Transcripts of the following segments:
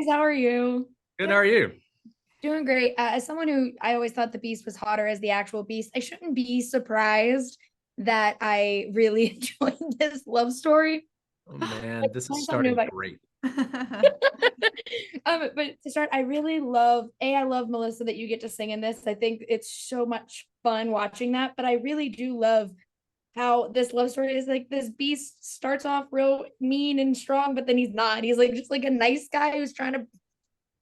guys, how are you? Good. How are you? Doing great. As someone who I always thought the Beast was hotter as the actual Beast, I shouldn't be surprised that I really enjoyed this love story. Oh man, Like, this is learn something new starting about great. but to start, I really love I love Melissa that you get to sing in this. I think it's so much fun watching that, but I really do love how this love story is like this beast starts off real mean and strong, but then he's not. He's like just like a nice guy who's trying to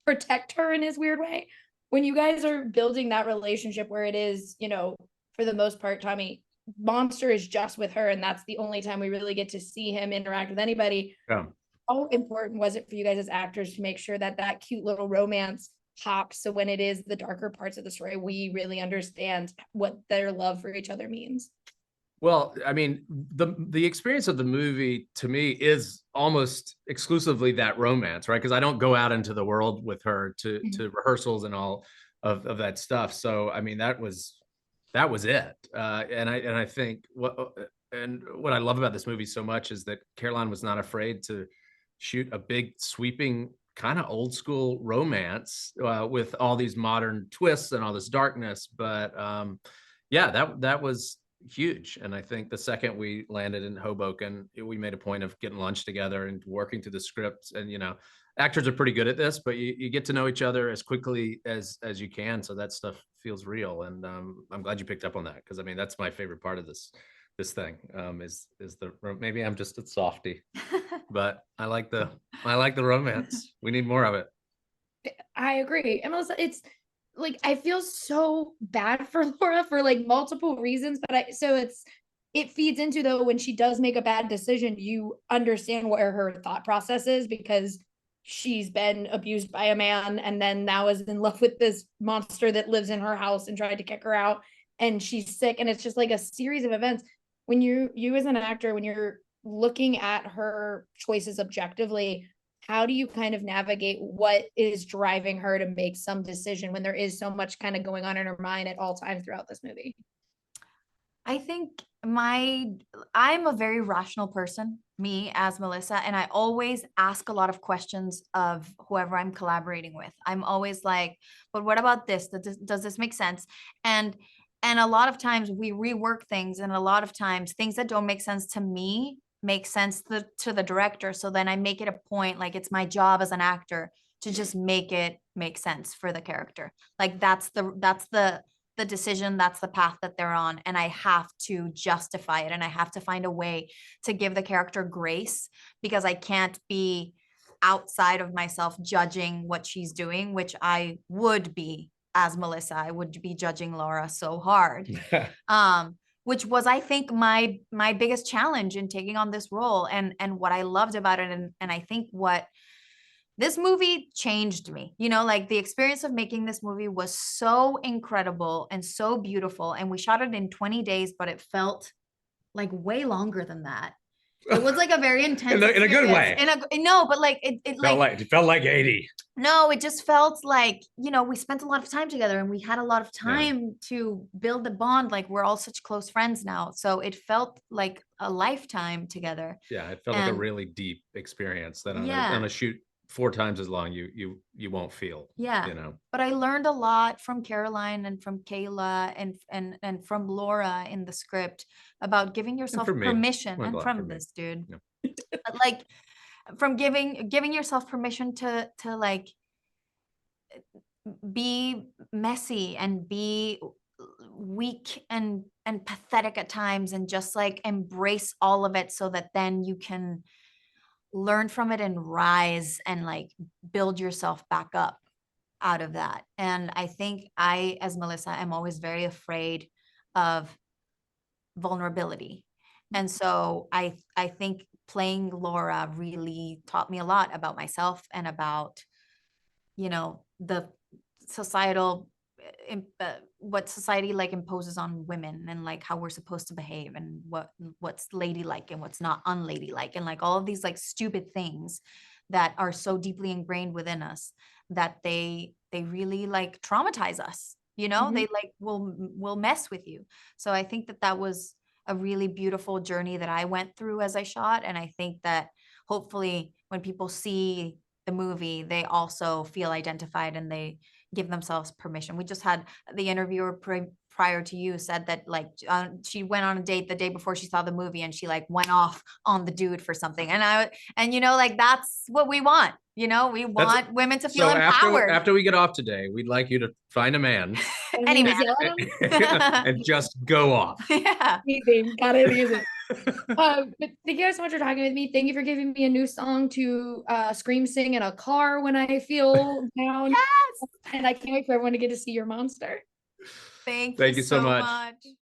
protect her in his weird way. When you guys are building that relationship where it is, for the most part, Tommy, Monster is just with her, and that's the only time we really get to see him interact with anybody. Yeah. How important was it for you guys as actors to make sure that that cute little romance pops? So when it is the darker parts of the story, we really understand what their love for each other means. Well, I mean, the experience of the movie to me is almost exclusively that romance, right? Because I don't go out into the world with her to rehearsals and all of that stuff. So I mean, that was it. And I think what I love about this movie so much is that Caroline was not afraid to shoot a big sweeping kind of old school romance with all these modern twists and all this darkness. But yeah, that was huge. And I think the second we landed in Hoboken, we made a point of getting lunch together and working through the scripts. And actors are pretty good at this, but you get to know each other as quickly as you can, so that stuff feels real. And I'm glad you picked up on that, because I mean that's my favorite part of this thing. Is the maybe I'm just a softie, but I like the romance. We need more of it. I agree. And Melissa, it's like I feel so bad for Laura for like multiple reasons, but it feeds into though when she does make a bad decision, you understand where her thought process is because she's been abused by a man and then now is in love with this monster that lives in her house and tried to kick her out and she's sick and it's just like a series of events. When you as an actor, when you're looking at her choices objectively, how do you kind of navigate what is driving her to make some decision when there is so much kind of going on in her mind at all times throughout this movie? I think I'm a very rational person, me as Melissa, and I always ask a lot of questions of whoever I'm collaborating with. I'm always like, but what about this? Does this make sense? And and a lot of times we rework things, and a lot of times things that don't make sense to me make sense to the director. So then I make it a point, like it's my job as an actor to just make it make sense for the character. Like that's the decision, that's the path that they're on, and I have to justify it, and I have to find a way to give the character grace, because I can't be outside of myself judging what she's doing, which I would be as Melissa. I would be judging Laura so hard. Which was, I think, my biggest challenge in taking on this role, and what I loved about it, and I think what this movie changed me. Like the experience of making this movie was so incredible and so beautiful. And we shot it in 20 days, but it felt like way longer than that. It was like a very intense In a good way. No, but like It felt like 80. no, it just felt like, we spent a lot of time together and we had a lot of time to build a bond. Like we're all such close friends now. So it felt like a lifetime together. Yeah, it felt like a really deep experience that on a shoot 4 times as long you won't feel. Yeah. But I learned a lot from Caroline and from Kayla and from Laura in the script about giving yourself permission, and from this dude. Yeah. But like from giving yourself permission to like be messy and be weak and pathetic at times, and just like embrace all of it, so that then you can learn from it and rise and like build yourself back up out of that. And I think I, as Melissa, am always very afraid of vulnerability. And so I think playing Laura really taught me a lot about myself and about, the societal what society like imposes on women, and like how we're supposed to behave, and what's ladylike and what's not unladylike, and like all of these like stupid things that are so deeply ingrained within us that they really like traumatize us. They like will mess with you. So I think that was a really beautiful journey that I went through as I shot, and I think that hopefully when people see the movie, they also feel identified and they give themselves permission. We just had the interviewer prior to you said that like she went on a date the day before she saw the movie and she like went off on the dude for something. And you know, like that's what we want. You know, we want women to feel empowered. After we get off today, we'd like you to find a man Any man. and just go off. Yeah. Amazing. Got it. Amazing. But thank you guys so much for talking with me. Thank you for giving me a new song to scream sing in a car when I feel down. Yes. And I can't wait for everyone to get to see your monster. Thank you so much. much.